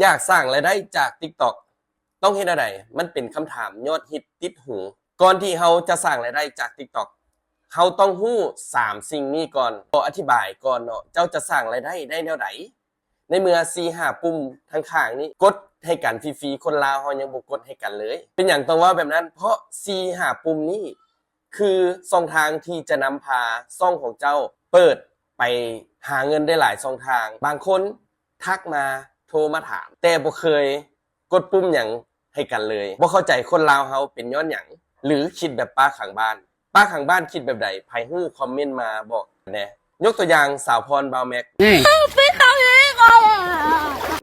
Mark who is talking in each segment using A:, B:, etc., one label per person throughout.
A: อยากสร้างรายได้จาก TikTok ต้องเฮ็ดอะไรมันเป็นคำถามยอดฮิตติดหูก่อนที่เราจะสร้างรายได้จาก TikTok เราต้องรู้3สิ่งนี้ก่อนขออธิบายก่อนเนาะเจ้าจะสร้างรายได้ได้แนวใดในเมื่อ 4-5 ปุ่มทางข้างนี้กดให้กันฟรีๆคนลาวเฮายังบ่กดให้กันเลยเป็นหยังต้องว่าแบบนั้นเพราะ 4-5 ปุ่มนี้คือช่องทางที่จะนำพาช่องของเจ้าเปิดไปหาเงินได้หลายช่องทางบางคนทักมาโทรมาถามแต่บ่เคยกดปุ่มหยังให้กันเลยบ่เข้าใจคนลาวเฮาเป็นย้อนหยังหรือคิดแบบป้าข้างบ้านป้าข้างบ้านคิดแบบใดไผฮู้คอมเมนต์มาบอกแหน่ยกตัวอย่างสาวพรบาวแม็ก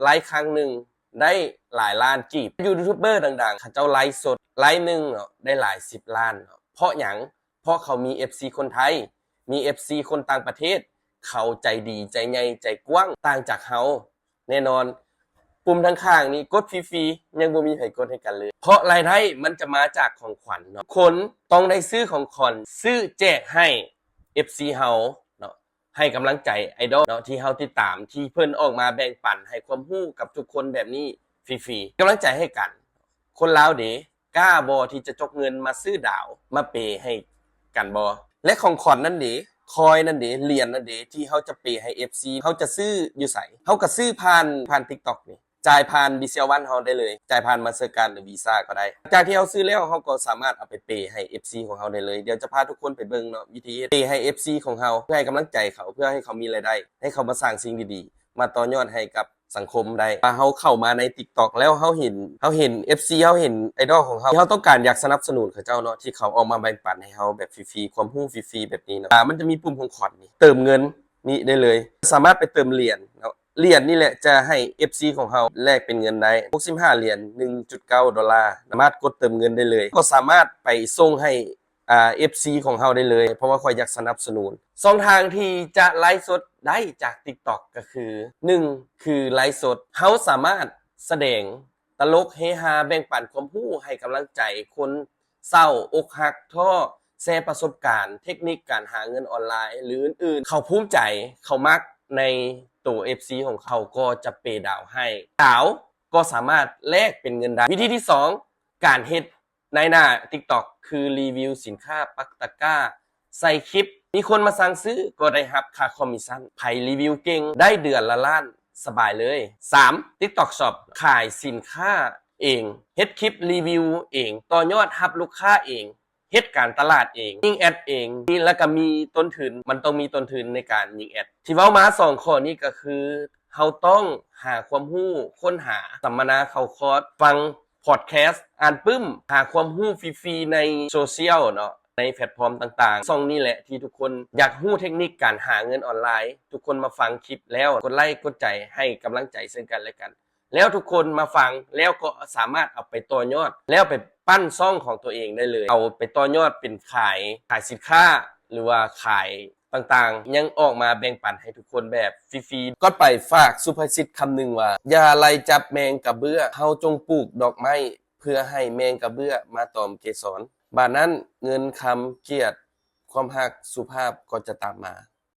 A: ไลฟ์ครั้งหนึ่งได้หลายล้านกีบยูทูบเบอร์ดังๆเขาเจ้าไลฟ์สดไลฟ์หนึ่งได้หลาย10ล้านเพราะหยังเพราะเขามี FC คนไทยมี FC คนต่างประเทศเขาใจดีใจใหญ่ใจกว้างต่างจากเฮาแน่นอนปุ่มทางข้างนี้กดฟรีๆยังบ่มีใครกดให้กันเลยเพราะรายได้มันจะมาจากของขวัญเนาะคนต้องได้ซื้อของขวัญซื้อแจกให้ FC เฮาเนาะให้กำลังใจไอดอลเนาะที่เฮาติดตามที่เพิ่นออกมาแบ่งปันให้ความรู้กับทุกคนแบบนี้ฟรีๆกำลังใจให้กันคนลาวเด้กล้าบ่ที่จะจกเงินมาซื้อดาวมาเปย์ให้กันบ่และของขวัญนั่นเด้คอยนั่นเด้เหรียญนั่นเด้ที่เฮาจะเปย์ให้ FC เฮาจะซื้ออยู่ไสเฮาก็ซื้อผ่าน TikTok นี่จ่ายผ่าน BCL1 เฮาได้เลยจ่ายผ่าน Mastercard หรือ Visa ก็ได้จากที่เฮาซื้อแล้วเฮาก็สามารถเอาไปเปย์ให้ FC ของเฮาได้เลยเดี๋ยวจะพาทุกคนไปเบิ่งเนาะวิธีเปย์ให้ FC ของเฮาเพื่อให้กำลังใจเขาเพื่อให้เขามีรายได้ให้เขามาสร้างสิ่งดีๆมาต่อยอดให้กับสังคมได้ว่าเฮาเข้ามาใน TikTok แล้วเฮาเห็น FC เฮาเห็นไอดอลของเฮาที่เฮาต้องการอยากสนับสนุนเขาเจ้าเนาะที่เขาออกมาแบ่งปันให้เฮาแบบฟรีๆความรู้ฟรีๆแบบนี้เนาะมันจะมีปุ่มของขวัญนี่เติมเงินนี่ได้เลยสามารถไปเติมเหรียญเนาะเหรียญนี่แหละจะให้ FC ของเฮาแลกเป็นเงินได้65เหรียญ $1.9 สามารถกดเติมเงินได้เลยก็สามารถไปส่งให้FC ของเฮาได้เลยเพราะว่าข้อยอยากสนับสนุนช่องทางที่จะไลฟ์สดได้จาก TikTok ก็คือ1คือไลฟ์สดเฮาสามารถแสดงตลกเฮฮาแบ่งปันความรู้ให้กำลังใจคนเศร้าอกหักท้อแชร์ประสบการณ์เทคนิคการหาเงินออนไลน์หรืออื่นๆเขาภูมิใจเขามักในตัว FC ของเขาก็จะเปย์ดาวให้ดาวก็สามารถแลกเป็นเงินได้วิธีที่2การเฮ็ดในหน้า TikTok คือรีวิวสินค้าปักตะกร้าใส่คลิปมีคนมาสั่งซื้อก็ได้รับค่าคอมมิชชั่นไผรีวิวเก่งได้เดือนละล้านสบายเลย3 TikTok Shop ขายสินค้าเองเฮ็ดคลิปรีวิวเองต่อยอดรับลูกค้าเองเฮ็ดการตลาดเองยิงแอดเองนี่แล้วก็มีต้นทุนมันต้องมีต้นทุนในการยิงแอดที่เว้ามา2ข้อนี้ก็คือเฮาต้องหาความรู้ค้นหาสัมมนาเข้าคอร์สฟังพอดแคสต์อ่านปึ้มหาความรู้ฟรีๆในโซเชียลเนาะในแพลตฟอร์มต่างๆช่องนี้แหละที่ทุกคนอยากรู้เทคนิคการหาเงินออนไลน์ทุกคนมาฟังคลิปแล้วกดไลค์กดใจให้กำลังใจซึ่งกันและกันแล้วทุกคนมาฟังแล้วก็สามารถเอาไปต่อยอดแล้วไปปั้นช่องของตัวเองได้เลยเอาไปต่อยอดเป็นขายสินค้าหรือว่าขายต่างๆยังออกมาแบ่งปันให้ทุกคนแบบฟรีๆก็ไปฝากสุภาษิตคำหนึ่งว่าอย่าไล่จับแมงกะเบื้อเฮาจงปลูกดอกไม้เพื่อให้แมงกะเบื้อมาตอมเกสรบาดนั้นเงินคำเกียรติความหักสุภาพก็จะตามมา